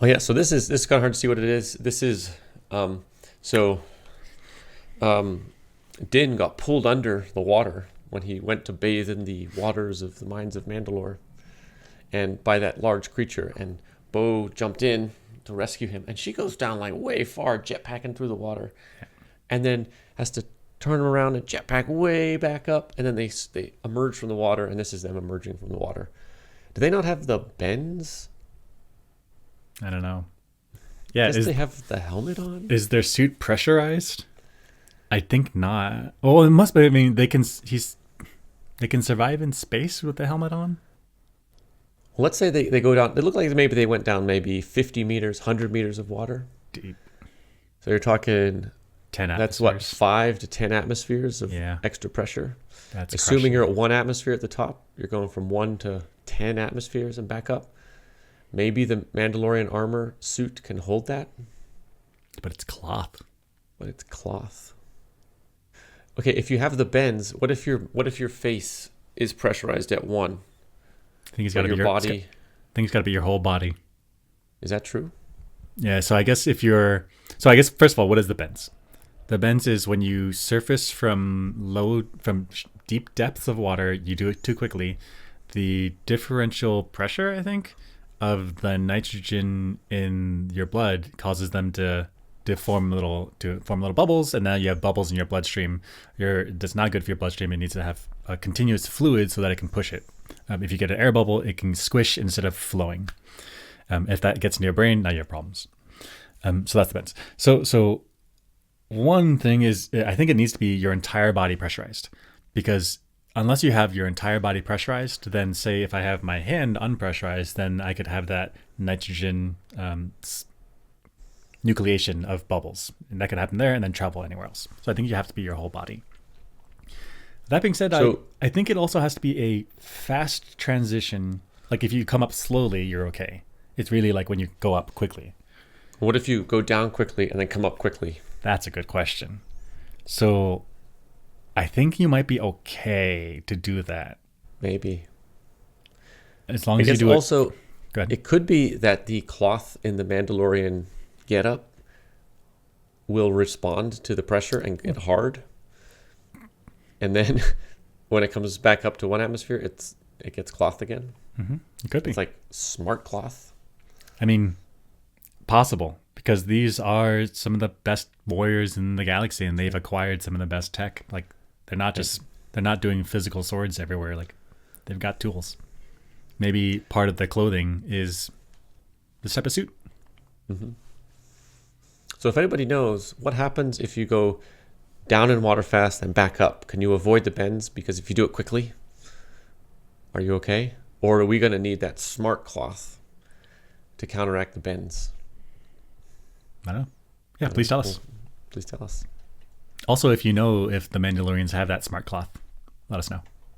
Oh yeah, so this is kind of hard to see what it is. This is so Din got pulled under the water when he went to bathe in the waters of the mines of Mandalore, and by that large creature, and Bo jumped in to rescue him, and she goes down like way far, jetpacking through the water, and then has to turn around and jetpack way back up, and then they emerge from the water, and this is them emerging from the water. Do they not have the bends? I don't know. I Yeah, guess they have the helmet on. is their suit pressurized? I think not. Oh, it must be. I mean, they can survive in space with the helmet on. Well, let's say they go down. It looked like maybe they went down maybe 50 meters, 100 meters of water. Deep. So you're talking, 10 that's what, atmospheres. 5 to 10 atmospheres of Yeah. extra pressure. That's Assuming you're crushing. at 1 atmosphere at the top, you're going from 1 to 10 atmospheres and back up. Maybe the Mandalorian armor suit can hold that, But it's cloth. but it's cloth. Okay, if you have the bends, what if your face is pressurized at 1, I think it's got but to be your body, I think it's got to be your whole body. is that true? Yeah. So I guess so I guess first of all, what is the bends? The bends is when you surface from deep depths of water, you do it too quickly. The differential pressure, I think, of the nitrogen in your blood causes them to form little bubbles, and now you have bubbles in your bloodstream. That's not good for your bloodstream. It needs to have a continuous fluid so that it can push it. If you get an air bubble, it can squish instead of flowing. If that gets into your brain, now you have problems. So that's the bends. So one thing is, I think it needs to be your entire body pressurized, because unless you have your entire body pressurized, then say if I have my hand unpressurized, then I could have that nitrogen nucleation of bubbles, and that could happen there and then travel anywhere else. So I think you have to be your whole body. That being said, So I think it also has to be a fast transition. Like if you come up slowly, you're okay. It's really like when you go up quickly. what if you go down quickly and then come up quickly? That's a good question. So I think you might be okay to do that Maybe. as long I as you guess do it. also Go ahead. it could be that the cloth in the Mandalorian getup will respond to the pressure and get hard, and then when it comes back up to 1 atmosphere, it gets cloth again. It could be. It's like smart cloth. I mean, possible, because these are some of the best warriors in the galaxy, and they've acquired some of the best tech. Like they're not doing physical swords everywhere. Like they've got tools. Maybe part of the clothing is this type of suit. So if anybody knows what happens if you go down in water fast and back up, can you avoid the bends? Because if you do it quickly, are you okay? Or are we going to need that smart cloth to counteract the bends? I don't know. Yeah, please tell us. Please tell us. Also, if you know if the Mandalorians have that smart cloth, let us know.